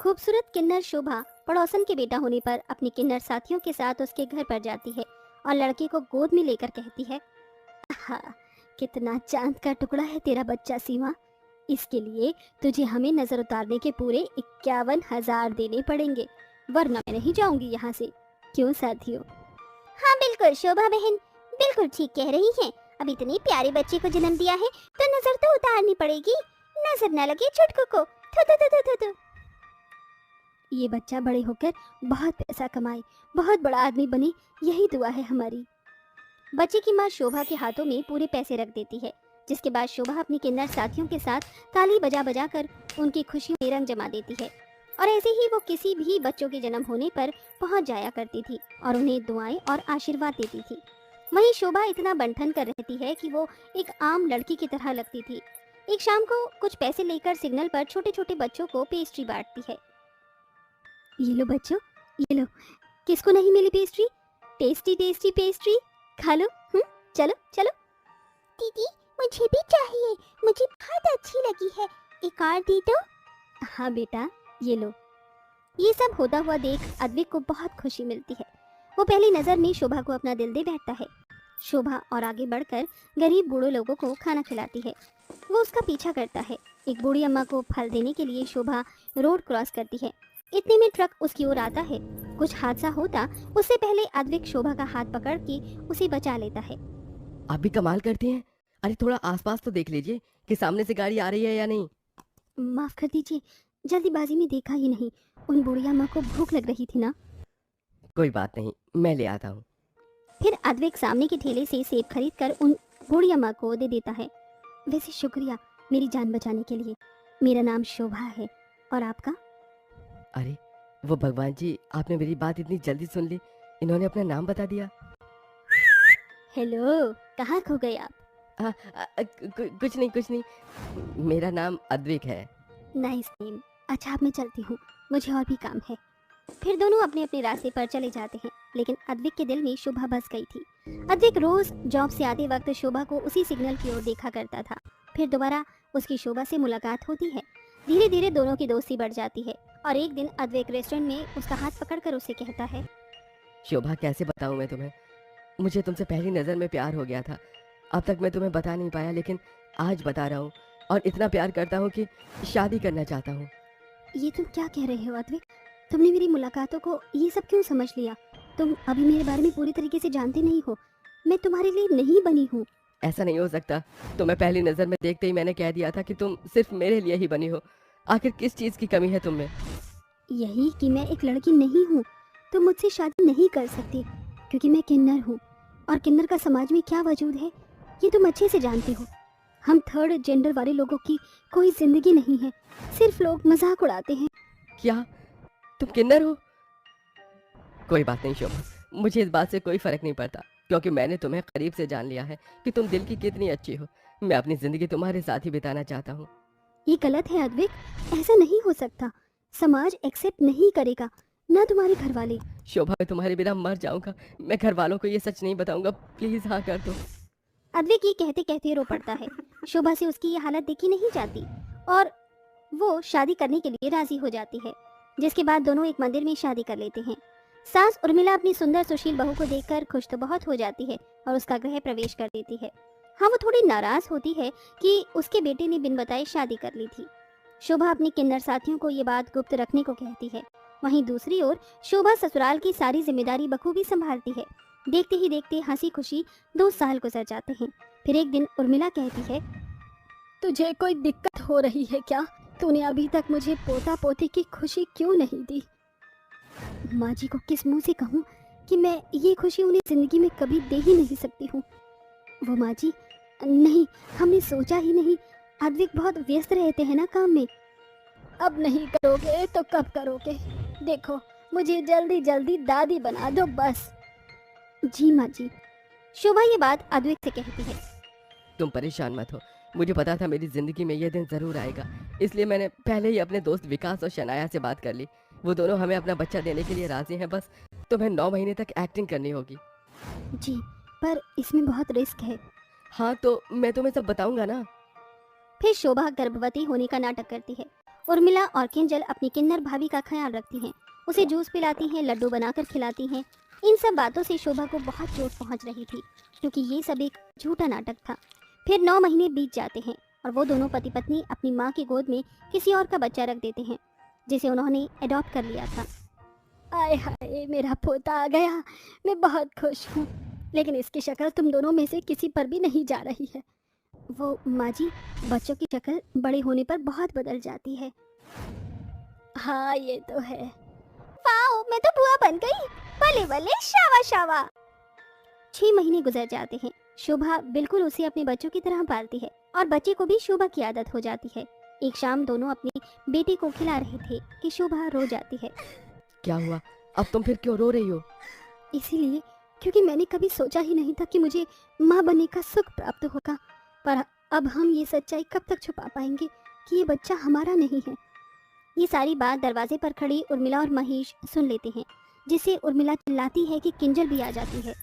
खूबसूरत किन्नर शोभा पड़ोसन के बेटा होने पर अपने किन्नर साथियों के साथ उसके घर पर जाती है और लड़के को गोद में लेकर कहती है, हाँ, कितना चांद का टुकड़ा है तेरा बच्चा सीमा। इसके लिए तुझे हमें नजर उतारने के पूरे 51,000 देने पड़ेंगे, वरना मैं नहीं जाऊंगी यहाँ से। क्यों साथियों? हाँ बिल्कुल शोभा बहन, बिल्कुल ठीक कह रही हैं। अब इतने प्यारे बच्चे को जन्म दिया है तो नजर तो उतारनी पड़ेगी, नजर न लगे छुटकू को। थु थु थु थु थु थु। ये बच्चा बड़े होकर बहुत पैसा कमाए, बहुत बड़ा आदमी बने, यही दुआ है हमारी। बच्चे की माँ शोभा के हाथों में पूरे पैसे रख देती है, जिसके बाद शोभा अपनी किन्नर साथियों के साथ ताली बजा बजा कर उनकी खुशी में रंग जमा देती है। और ऐसे ही वो किसी भी बच्चों के जन्म होने पर पहुंच जाया करती थी और उन्हें दुआएं और आशीर्वाद देती थी। वहीं शोभा इतना बंठन कर रहती है कि वो एक आम लड़की की तरह लगती थी। एक शाम को कुछ पैसे लेकर सिग्नल पर छोटे छोटे बच्चों को पेस्ट्री बांटती है। ये लो बच्चों, ये लो, किसको नहीं मिली पेस्ट्री? टेस्टी टेस्टी पेस्ट्री खा लो। चलो चलो। दीदी मुझे भी चाहिए, मुझे बहुत अच्छी लगी है, एक और दी तो। हाँ बेटा, ये लो। ये सब होता हुआ देख अद्विक को बहुत खुशी मिलती है। वो पहली नजर में शोभा को अपना दिल दे बैठता है। शोभा और आगे बढ़कर गरीब बूढ़े लोगों को खाना खिलाती है। वो उसका पीछा करता है। एक बूढ़ी अम्मा को फल देने के लिए शोभा रोड क्रॉस करती है। इतने में ट्रक उसकी ओर आता है। कुछ हादसा होता उससे पहले अद्विक शोभा का हाथ पकड़ के उसे बचा लेता है। आप भी कमाल करते हैं। अरे थोड़ा आसपास तो देख लीजिए कि सामने से गाड़ी आ रही है या नहीं। माफ कर दीजिए, जल्दीबाजी में देखा ही नहीं। उन बुढ़िया माँ को भूख लग रही थी ना। कोई बात नहीं, मैं ले आता हूँ। फिर अद्विक सामने के ठेले से सेब खरीद कर उन बुढ़िया माँ को दे देता है। वैसे शुक्रिया मेरी जान बचाने के लिए। मेरा नाम शोभा है, और आपका? अरे वो भगवान जी, आपने मेरी बात इतनी जल्दी सुन ली, इन्होंने अपना नाम बता दिया। हेलो, कहाँ खो गए आप? कुछ नहीं, मेरा नाम अद्विक है। Nice name. अच्छा अब मैं चलती हूँ, मुझे और भी काम है। फिर दोनों अपने अपने रास्ते पर चले जाते हैं, लेकिन अद्विक के दिल में शोभा बस गई थी। अद्विक रोज जॉब से आते वक्त शोभा को उसी सिग्नल की ओर देखा करता था। फिर दोबारा उसकी शोभा से मुलाकात होती है। धीरे धीरे दोनों की दोस्ती बढ़ जाती है और एक दिन अद्विक रेस्टोरेंट में उसका हाथ पकड़कर उसे कहता है, शोभा कैसे बताऊं मैं तुम्हें, मुझे तुमसे पहली नजर में प्यार हो गया था। अब तक मैं तुम्हें बता नहीं पाया, लेकिन आज बता रहा हूँ और इतना प्यार करता हूँ कि शादी करना चाहता हूँ। ये तुम क्या कह रहे हो अद्विक? तुमने मेरी मुलाकातों को ये सब क्यों समझ लिया? तुम अभी मेरे बारे में पूरी तरीके से जानते नहीं हो। मैं तुम्हारे लिए नहीं बनी हूँ। ऐसा नहीं हो सकता। तुम्हें पहली नजर में देखते ही मैंने कह दिया था कि तुम सिर्फ मेरे लिए ही बनी हो। आखिर किस चीज की कमी है तुम में? यही कि मैं एक लड़की नहीं हूँ। तुम मुझसे शादी नहीं कर सकती क्योंकि मैं किन्नर हूँ, और किन्नर का समाज में क्या वजूद है ये तुम अच्छे से जानते हो। हम थर्ड जेंडर वाले लोगों की कोई जिंदगी नहीं है, सिर्फ लोग मजाक उड़ाते हैं। क्या तुम किन्नर हो? कोई बात नहीं शोभा, मुझे इस बात से कोई फर्क नहीं पड़ता, क्योंकि मैंने तुम्हें करीब से जान लिया है कि तुम दिल की कितनी अच्छी हो। मैं अपनी जिंदगी तुम्हारे साथ ही बिताना चाहता हूँ। ये गलत है अद्विक, ऐसा नहीं हो सकता। समाज एक्सेप्ट नहीं करेगा, ना तुम्हारे घर वाले। शोभा मैं तुम्हारे बिना मर जाऊंगा। मैं घर वालों को ये सच नहीं बताऊंगा, प्लीज हाँ कर दो। अद्विक ये कहते कहते रो पड़ता है। शोभा से उसकी ये हालत देखी नहीं जाती और वो शादी करने के लिए राजी हो जाती है, जिसके बाद दोनों एक मंदिर में शादी कर लेते हैं। सास उर्मिला अपनी सुंदर सुशील बहू को देखकर खुश तो बहुत हो जाती है और उसका गृह प्रवेश कर देती है। हाँ, वो थोड़ी नाराज होती है कि उसके बेटे ने बिन बताए शादी कर ली थी। शोभा अपनी किन्नर साथियों को ये बात गुप्त रखने को कहती है। वहीं दूसरी ओर शोभा ससुराल की सारी जिम्मेदारी बखूबी संभालती है। देखते ही देखते हंसी खुशी 2 साल गुजर जाते हैं। फिर एक दिन उर्मिला कहती है, तुझे कोई दिक्कत हो रही है क्या? तूने अभी तक मुझे पोता पोती की खुशी क्यों नहीं दी? माँ जी को किस मुंह से कहूँ कि मैं ये खुशी उन्हें जिंदगी में कभी दे ही नहीं सकती हूँ। वो माँ जी, नहीं, हमने सोचा ही नहीं। अद्विक बहुत व्यस्त रहते हैं ना काम में। अब नहीं करोगे तो कब करोगे? देखो, मुझे जल्दी जल्दी दादी बना दो बस। जी माँ जी। शोभा ये बात अद्विक से कहती है। तुम परेशान मत हो, मुझे पता था मेरी जिंदगी में यह दिन जरूर आएगा, इसलिए मैंने पहले ही अपने दोस्त विकास और शनाया से बात कर ली। वो दोनों हमें अपना बच्चा देने के लिए राजी हैं। बस तुम्हें 9 महीने तक एक्टिंग करनी होगी। जी, पर इसमें बहुत रिस्क है। हाँ तो मैं तुम्हें सब बताऊंगा ना। फिर शोभा गर्भवती होने का नाटक करती है उर्मिला और किंजल अपनी किन्नर भाभी का ख्याल रखती हैं, उसे जूस पिलाती हैं, लड्डू बनाकर खिलाती हैं। इन सब बातों से शोभा को बहुत चोट पहुंच रही थी, क्योंकि ये सब एक झूठा नाटक था। फिर 9 महीने बीत जाते हैं और वो दोनों पति पत्नी अपनी माँ की गोद में किसी और का बच्चा रख देते हैं, जिसे उन्होंने अडॉप्ट कर लिया था। आय हाय, मेरा पोता आ गया, मैं बहुत खुश हूँ। लेकिन इसकी शक्ल तुम दोनों में से किसी पर भी नहीं जा रही है। वो माँ जी, बच्चों की शक्ल बड़े होने पर बहुत बदल जाती है। हाँ ये तो है। वाओ, मैं तो बुआ बन गई। भले भले, शावा शावा। 6 महीने गुजर जाते हैं। शोभा बिल्कुल उसे अपने बच्चों की तरह पालती है और बच्चे को भी शोभा की आदत हो जाती है। एक शाम दोनों अपने बेटे को खिला रहे थे कि शोभा रो जाती है। क्या हुआ? अब तुम फिर क्यों रो रही हो? इसीलिए क्योंकि मैंने कभी सोचा ही नहीं था कि मुझे माँ बनने का सुख प्राप्त होगा। पर अब हम ये सच्चाई कब तक छुपा पाएंगे कि ये बच्चा हमारा नहीं है। ये सारी बात दरवाजे पर खड़ी उर्मिला और महेश सुन लेते हैं, जिससे उर्मिला चिल्लाती है कि किंजल भी आ जाती है।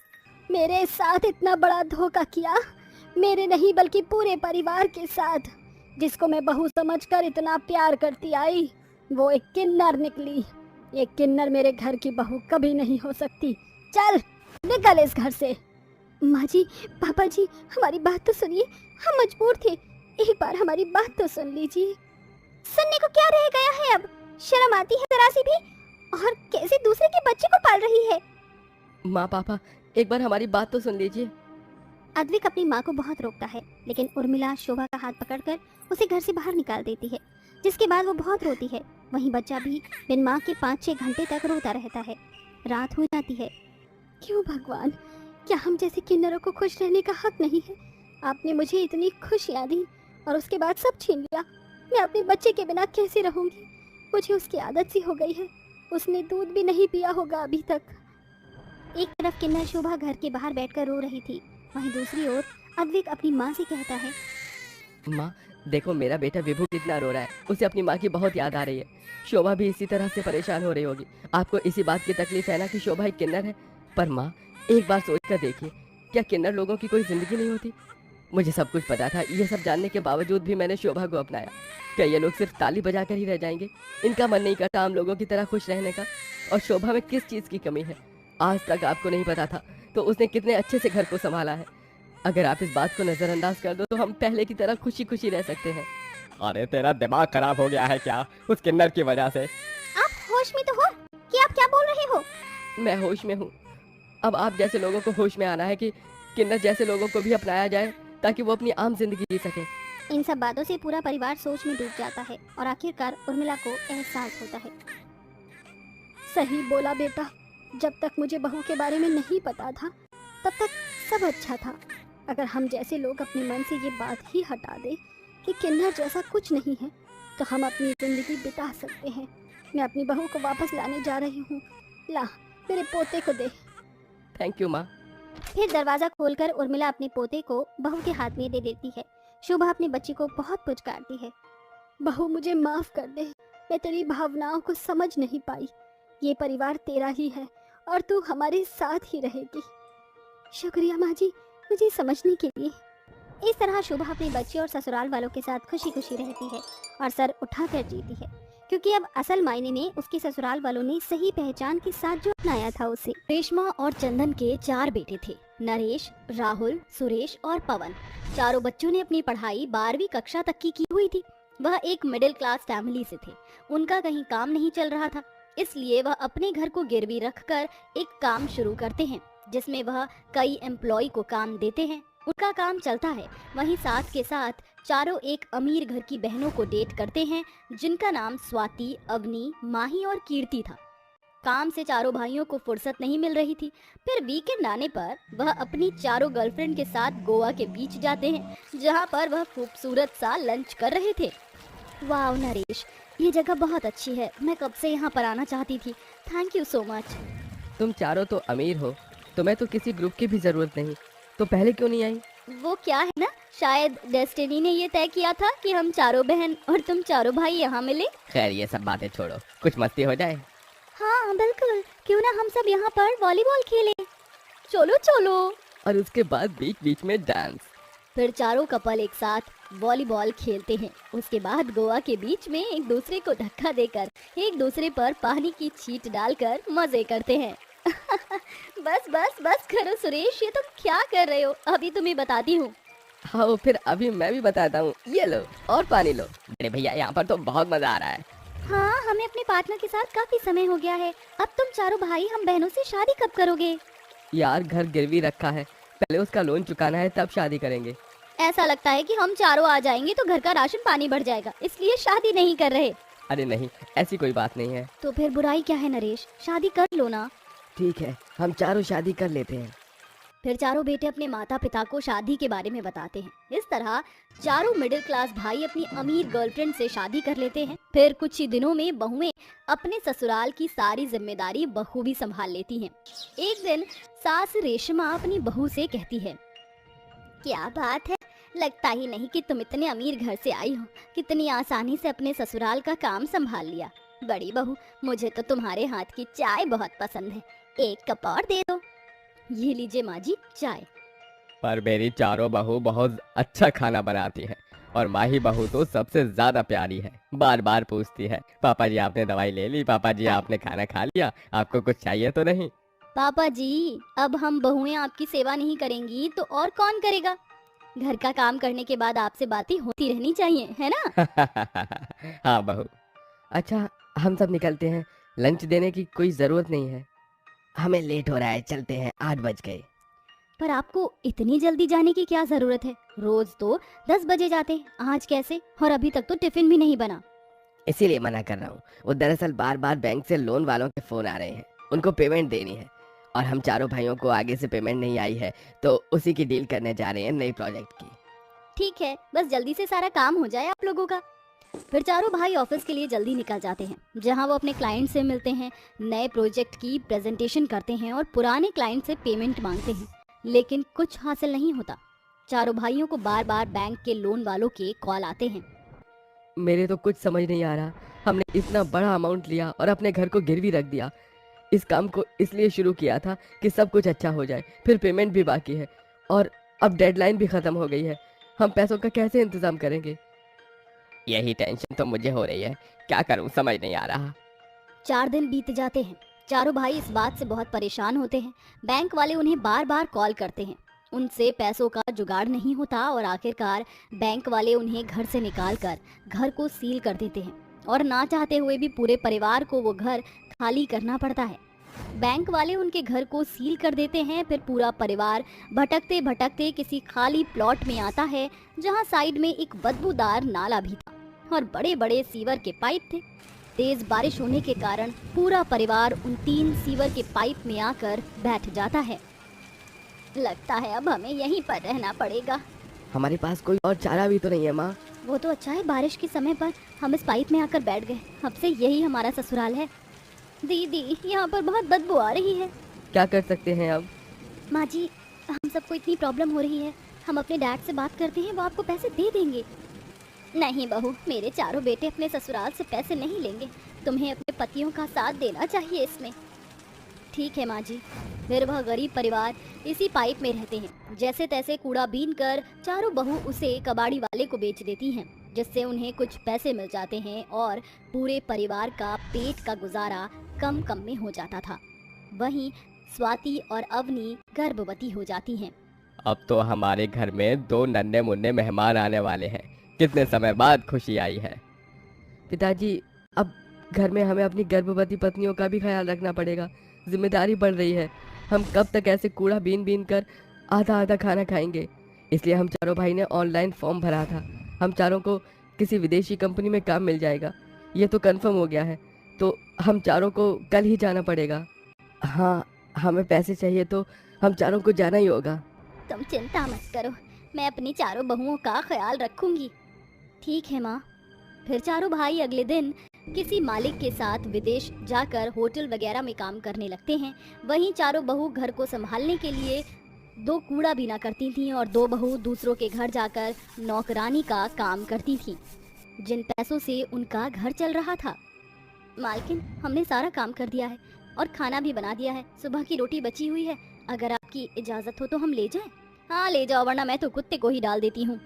मेरे साथ इतना बड़ा धोखा किया, मेरे नहीं बल्कि पूरे परिवार के साथ। जिसको मैं बहू समझकर इतना प्यार करती आई, वो एक किन्नर निकली। ये किन्नर मेरे घर की बहू कभी नहीं हो सकती। चल निकल इस घर से। माँ जी, पापा जी, हमारी बात तो सुनिए, हम मजबूर थे, एक बार हमारी बात तो सुन लीजिए। सुनने को क्या रह गया है अब? शर्म आती है जरा सी भी? और कैसे दूसरे के बच्चे को पाल रही है? माँ पापा, एक बार हमारी बात तो सुन लीजिए। अद्विक अपनी माँ को बहुत रोकता है, लेकिन उर्मिला शोभा का हाथ पकड़कर उसे घर से बाहर निकाल देती है, जिसके बाद वो बहुत रोती है। वहीं बच्चा भी बिन माँ के 5-6 घंटे तक रोता रहता है। रात हो जाती है। क्यों भगवान, क्या हम जैसे किन्नरों को खुश रहने का हक नहीं है? आपने मुझे इतनी खुशियाँ दी और उसके बाद सब छीन लिया। मैं अपने बच्चे के बिना कैसे रहूँगी? मुझे उसकी आदत सी हो गई है। उसने दूध भी नहीं पिया होगा अभी तक। एक तरफ किन्नर शोभा घर के बाहर बैठकर रो रही थी, वहीं दूसरी ओर अद्विक अपनी माँ से कहता है, माँ देखो, मेरा बेटा विभू कितना रो रहा है, उसे अपनी माँ की बहुत याद आ रही है। शोभा भी इसी तरह से परेशान हो रही होगी। आपको इसी बात की तकलीफ है ना कि शोभा एक किन्नर है? पर माँ, एक बार सोच कर देखिए, क्या किन्नर लोगों की कोई जिंदगी नहीं होती? मुझे सब कुछ पता था, ये सब जानने के बावजूद भी मैंने शोभा को अपनाया। क्या ये लोग सिर्फ ताली बजाकर ही रह जाएंगे? इनका मन नहीं करता आम लोगों की तरह खुश रहने का? और शोभा में किस चीज़ की कमी है? आज तक आपको नहीं पता था, तो उसने कितने अच्छे से घर को संभाला है। अगर आप इस बात को नज़रअंदाज कर दो तो हम पहले की तरह खुशी खुशी रह सकते हैं। अरे तेरा दिमाग खराब हो गया है क्या उस किन्नर की वजह से? आप होश में तो हो कि आप क्या बोल रहे हो? मैं होश में हूँ। अब आप जैसे लोगों को होश में आना है कि किन्नर जैसे लोगों को भी अपनाया जाए, ताकि वो अपनी आम जिंदगी जी सके। इन सब बातों से पूरा परिवार सोच में डूब जाता है और आखिरकार उर्मिला को एहसास होता है। सही बोला बेटा, जब तक मुझे बहू के बारे में नहीं पता था, तब तक सब अच्छा था। अगर हम जैसे लोग अपने मन से ये बात ही हटा दें कि किन्नर जैसा कुछ नहीं है, तो हम अपनी जिंदगी बिता सकते हैं। मैं अपनी बहू को वापस लाने जा रही हूँ। ला, मेरे पोते को दे। थैंक यू माँ। फिर दरवाजा खोलकर उर्मिला अपने पोते को बहू के हाथ में दे देती है। शोभा अपने बच्चे को बहुत पुचकारती है। बहू, मुझे माफ कर दे, मैं तेरी भावनाओं को समझ नहीं पाई। ये परिवार तेरा ही है और तू हमारे साथ ही रहेगी। शुक्रिया माँ जी, मुझे समझने के लिए। इस तरह शोभा अपने बच्चे और ससुराल वालों के साथ खुशी खुशी रहती है और सर उठाकर जीती है, क्योंकि अब असल मायने में उसके ससुराल वालों ने सही पहचान के साथ जो अपनाया था उसे। रेशमा और चंदन के 4 बेटे थे, नरेश, राहुल, सुरेश और पवन। चारों बच्चों ने अपनी पढ़ाई 12वीं कक्षा तक की हुई थी। वह एक मिडिल क्लास फैमिली से थे। उनका कहीं काम नहीं चल रहा था, इसलिए वह अपने घर को गिरवी रखकर एक काम शुरू करते हैं, जिसमें वह कई एम्प्लॉय को काम देते हैं। उनका काम चलता है, वहीं साथ के साथ चारों एक अमीर घर की बहनों को डेट करते हैं, जिनका नाम स्वाति, अवनी, माही और कीर्ति था। काम से चारों भाइयों को फुर्सत नहीं मिल रही थी। फिर वीकेंड आने पर वह अपनी चारों गर्लफ्रेंड के साथ गोवा के बीच जाते हैं, जहां पर वह खूबसूरत सा लंच कर रहे थे। वाह नरेश, ये जगह बहुत अच्छी है, मैं कब से यहाँ पर आना चाहती थी। Thank you so much. तुम चारों तो अमीर हो, तुम्हें तो किसी ग्रुप की भी जरूरत नहीं, तो पहले क्यों नहीं आई? वो क्या है ना, शायद डेस्टिनी ने ये तय किया था कि हम चारों बहन और तुम चारों भाई यहाँ मिले। खैर ये सब बातें छोड़ो, कुछ मस्ती हो जाए। हाँ बिल्कुल, क्यों ना हम सब यहाँ पर वॉलीबॉल खेलें। चलो चलो। और उसके बाद बीच बीच में डांस। फिर चारों कपल एक साथ वॉलीबॉल खेलते हैं। उसके बाद गोवा के बीच में एक दूसरे को धक्का देकर एक दूसरे पर पानी की छींट डालकर मजे करते हैं। बस बस बस करो सुरेश, ये तुम क्या कर रहे हो? अभी तुम्हें बताती हूँ। हाँ फिर अभी मैं भी बताता हूँ, ये लो और पानी लो। अरे भैया यहाँ पर तो बहुत मजा आ रहा है। हाँ, हमें अपने पार्टनर के साथ काफी समय हो गया है। अब तुम चारों भाई हम बहनों से शादी कब करोगे? यार घर गिरवी रखा है, पहले उसका लोन चुकाना है तब शादी करेंगे। ऐसा लगता है कि हम चारों आ जाएंगे तो घर का राशन पानी बढ़ जाएगा, इसलिए शादी नहीं कर रहे। अरे नहीं, ऐसी कोई बात नहीं है। तो फिर बुराई क्या है नरेश, शादी कर लो ना। ठीक है, हम चारों शादी कर लेते हैं। फिर चारों बेटे अपने माता पिता को शादी के बारे में बताते हैं। इस तरह चारों मिडिल क्लास भाई अपनी अमीर गर्लफ्रेंड से शादी कर लेते हैं। फिर कुछ ही दिनों में बहुएं अपने ससुराल की सारी जिम्मेदारी बखूबी संभाल लेती हैं। एक दिन सास रेशमा अपनी बहू से कहती है, क्या बात है, लगता ही नहीं कि तुम इतने अमीर घर से आई हो, कितनी आसानी से अपने ससुराल का काम संभाल लिया। बड़ी बहू, मुझे तो तुम्हारे हाथ की चाय बहुत पसंद है, एक कप और दे दो। ये लीजिए माँ जी चाय। पर मेरी चारों बहू बहुत अच्छा खाना बनाती है और माही बहू तो सबसे ज्यादा प्यारी है। बार बार पूछती है, पापा जी आपने दवाई ले ली, पापा जी आपने खाना खा लिया, आपको कुछ चाहिए तो नहीं? पापा जी, अब हम बहुएं आपकी सेवा नहीं करेंगी तो और कौन करेगा? घर का काम करने के बाद आपसे बातें होती रहनी चाहिए, है ना? हाँ बहू। अच्छा हम सब निकलते हैं, लंच देने की कोई जरूरत नहीं है। हमें लेट हो रहा है, चलते हैं, 8 बज गए। पर आपको इतनी जल्दी जाने की क्या जरूरत है? रोज तो 10 बजे जाते, आज कैसे? और अभी तक तो टिफिन भी नहीं बना। इसीलिए मना कर रहा हूँ, वो दरअसल बार बार बैंक से लोन वालों के फोन आ रहे हैं, उनको पेमेंट देनी है और हम चारों भाइयों को आगे से पेमेंट नहीं आई है तो उसी की डील करने जा रहे हैं, नई प्रोजेक्ट की। ठीक है, बस जल्दी से सारा काम हो जाए आप लोगों का। फिर चारों भाई ऑफिस के लिए जल्दी निकल जाते हैं, जहां वो अपने क्लाइंट से मिलते हैं, नए प्रोजेक्ट की प्रेजेंटेशन करते हैं और पुराने क्लाइंट से पेमेंट मांगते हैं, लेकिन कुछ हासिल नहीं होता। चारों भाइयों को बार बार बैंक के लोन वालों के कॉल आते हैं। मेरे तो कुछ समझ नहीं आ रहा, हमने इतना बड़ा अमाउंट लिया और अपने घर को गिरवी रख दिया। इस काम को इसलिए शुरू किया था कि सब कुछ अच्छा हो जाए, फिर पेमेंट भी बाकी है और अब डेडलाइन भी खत्म हो गई है। हम पैसों का कैसे इंतजाम करेंगे? यही टेंशन तो मुझे हो रही है, क्या करूं समझ नहीं आ रहा। 4 दिन बीत जाते हैं। चारों भाई इस बात से बहुत परेशान होते हैं। बैंक वाले उन्हें बार बार कॉल करते हैं, उनसे पैसों का जुगाड़ नहीं होता और आखिरकार बैंक वाले उन्हें घर से निकालकर घर को सील कर देते हैं और ना चाहते हुए भी पूरे परिवार को वो घर खाली करना पड़ता है। बैंक वाले उनके घर को सील कर देते हैं। फिर पूरा परिवार भटकते भटकते किसी खाली प्लॉट में आता है, जहां साइड में एक बदबूदार नाला भी था और बड़े बड़े सीवर के पाइप थे। तेज बारिश होने के कारण पूरा परिवार उन 3 सीवर के पाइप में आकर बैठ जाता है। लगता है अब हमें यहीं पर रहना पड़ेगा। हमारे पास कोई और चारा भी तो नहीं है माँ। वो तो अच्छा है, बारिश के समय पर हम इस पाइप में आकर बैठ गए। अब से यही हमारा ससुराल है। दीदी, यहाँ पर बहुत बदबू आ रही है। क्या कर सकते हैं अब? माँ जी, हम सबको इतनी प्रॉब्लम हो रही है, हम अपने डैड से बात करते हैं, वो आपको पैसे दे देंगे। नहीं बहू, मेरे चारों बेटे अपने ससुराल से पैसे नहीं लेंगे, तुम्हें अपने पतियों का साथ देना चाहिए इसमें। ठीक है माँ जी। फिर वह गरीब परिवार इसी पाइप में रहते हैं। जैसे तैसे कूड़ा बीन कर चारों बहू उसे कबाड़ी वाले को बेच देती हैं, जिससे उन्हें कुछ पैसे मिल जाते हैं और पूरे परिवार का पेट का गुजारा कम कम में हो जाता था। वहीं स्वाति और अवनी गर्भवती हो जाती हैं। अब तो हमारे घर में 2 नन्हे मुन्ने मेहमान आने वाले हैं, कितने समय बाद खुशी आई है। पिताजी, अब घर में हमें अपनी गर्भवती पत्नियों का भी ख्याल रखना पड़ेगा, जिम्मेदारी बढ़ रही है। हम कब तक ऐसे कूड़ा बीन बीन कर आधा आधा खाना खाएंगे? इसलिए हम चारों भाई ने ऑनलाइन फॉर्म भरा था। हम चारों को किसी विदेशी कंपनी में काम मिल जाएगा, ये तो कंफर्म हो गया है। तो हम चारों को कल ही जाना पड़ेगा। हाँ, हमें पैसे चाहिए तो हम चारों को जाना ही होगा। तुम चिंता मत करो, मैं अपनी चारों बहुओं का ख्याल रखूंगी। ठीक है माँ। फिर चारों भाई अगले दिन किसी मालिक के साथ विदेश जाकर होटल वगैरह में काम करने लगते हैं। वहीं चारों बहू घर को संभालने के लिए 2 कूड़ा बीना करती थीं और 2 बहू दूसरों के घर जाकर नौकरानी का काम करती थीं, जिन पैसों से उनका घर चल रहा था। मालकिन, हमने सारा काम कर दिया है और खाना भी बना दिया है। सुबह की रोटी बची हुई है, अगर आपकी इजाज़त हो तो हम ले जाएं। हाँ ले जाओ, वरना मैं तो कुत्ते को ही डाल देती हूँ।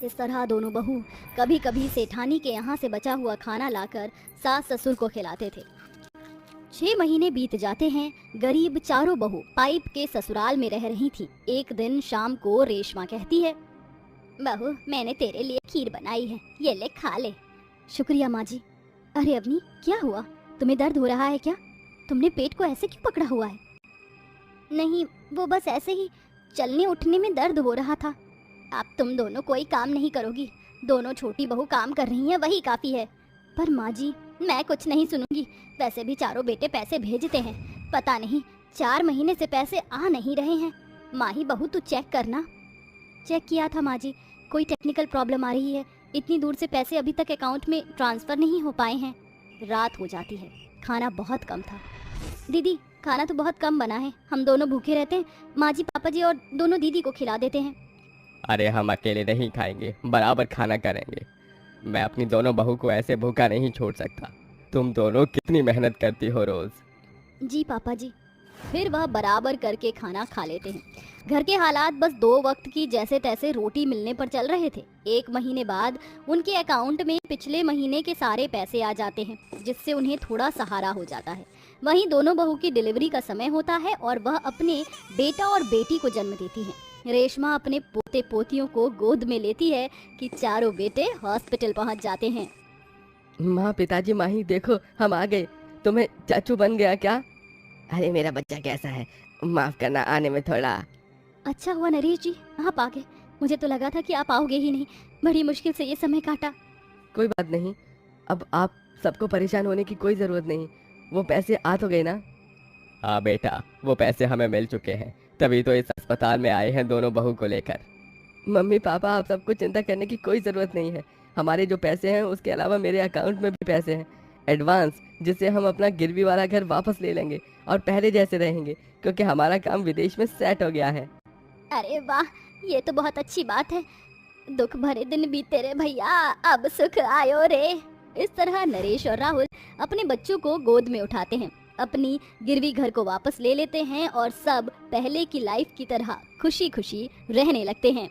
इस तरह दोनों बहू कभी कभी सेठानी के यहाँ से बचा हुआ खाना लाकर सास ससुर को खिलाते थे। 6 महीने बीत जाते हैं। गरीब चारों बहू पाइप के ससुराल में रह रही थी। एक दिन शाम को रेशमा कहती है, बहू मैंने तेरे लिए खीर बनाई है, ये ले खा ले। शुक्रिया माँ जी। अरे अवनी क्या हुआ, तुम्हें दर्द हो रहा है क्या? तुमने पेट को ऐसे क्यों पकड़ा हुआ है? नहीं, वो बस ऐसे ही चलने उठने में दर्द हो रहा था। अब तुम दोनों कोई काम नहीं करोगी, दोनों छोटी बहू काम कर रही हैं, वही काफी है। पर माँ जी मैं कुछ नहीं सुनूंगी, वैसे भी चारों बेटे पैसे भेजते हैं, पता नहीं 4 महीने से पैसे आ नहीं रहे हैं। माँ ही बहू तू चेक करना। चेक किया था माँ जी, कोई टेक्निकल प्रॉब्लम आ रही है, इतनी दूर से पैसे अभी तक अकाउंट में ट्रांसफर नहीं हो पाए हैं। रात हो जाती है, खाना बहुत कम था। दीदी खाना तो बहुत कम बना है, हम दोनों भूखे रहते हैं, माँ जी पापा जी और दोनों दीदी को खिला देते हैं। अरे हम अकेले नहीं खाएंगे, बराबर खाना करेंगे। मैं अपनी दोनों बहू को ऐसे भूखा नहीं छोड़ सकता। तुम दोनों कितनी मेहनत करती हो रोज। जी पापा जी। फिर वह बराबर करके खाना खा लेते हैं। घर के हालात बस 2 वक्त की जैसे तैसे रोटी मिलने पर चल रहे थे। 1 महीने बाद उनके अकाउंट में पिछले महीने के सारे पैसे आ जाते हैं, जिससे उन्हें थोड़ा सहारा हो जाता है। वहीं दोनों बहू की डिलीवरी का समय होता है और वह अपने बेटा और बेटी को जन्म देती हैं। रेशमा अपने पोते पोतियों को गोद में लेती है कि चारों बेटे हॉस्पिटल पहुंच जाते हैं। माँ पिताजी माही देखो हम आ गए, तुम्हें चाचू बन गया क्या? अरे मेरा बच्चा कैसा है, माफ करना आने में थोड़ा। अच्छा हुआ नरेश जी आप आ गए, मुझे तो लगा था कि आप आओगे ही नहीं, बड़ी मुश्किल से ये समय काटा। कोई बात नहीं, अब आप सबको परेशान होने की कोई जरूरत नहीं, वो पैसे आ तो गए ना। हाँ बेटा, वो पैसे हमें मिल चुके हैं, तभी तो इस अस्पताल में आए हैं दोनों बहू को लेकर। मम्मी पापा आप सबको चिंता करने की कोई ज़रूरत नहीं है। हमारे जो पैसे हैं उसके अलावा मेरे अकाउंट में भी पैसे हैं एडवांस, जिससे हम अपना गिरवी वाला घर वापस ले लेंगे और पहले जैसे रहेंगे, क्योंकि हमारा काम विदेश में सेट हो गया है। अरे वाह, ये तो बहुत अच्छी बात है। दुख भरे दिन बीते रे भैया, अब सुख आयो रे। इस तरह नरेश और राहुल अपने बच्चों को गोद में उठाते हैं, अपनी गिरवी घर को वापस ले लेते हैं और सब पहले की लाइफ की तरह खुशी खुशी रहने लगते हैं।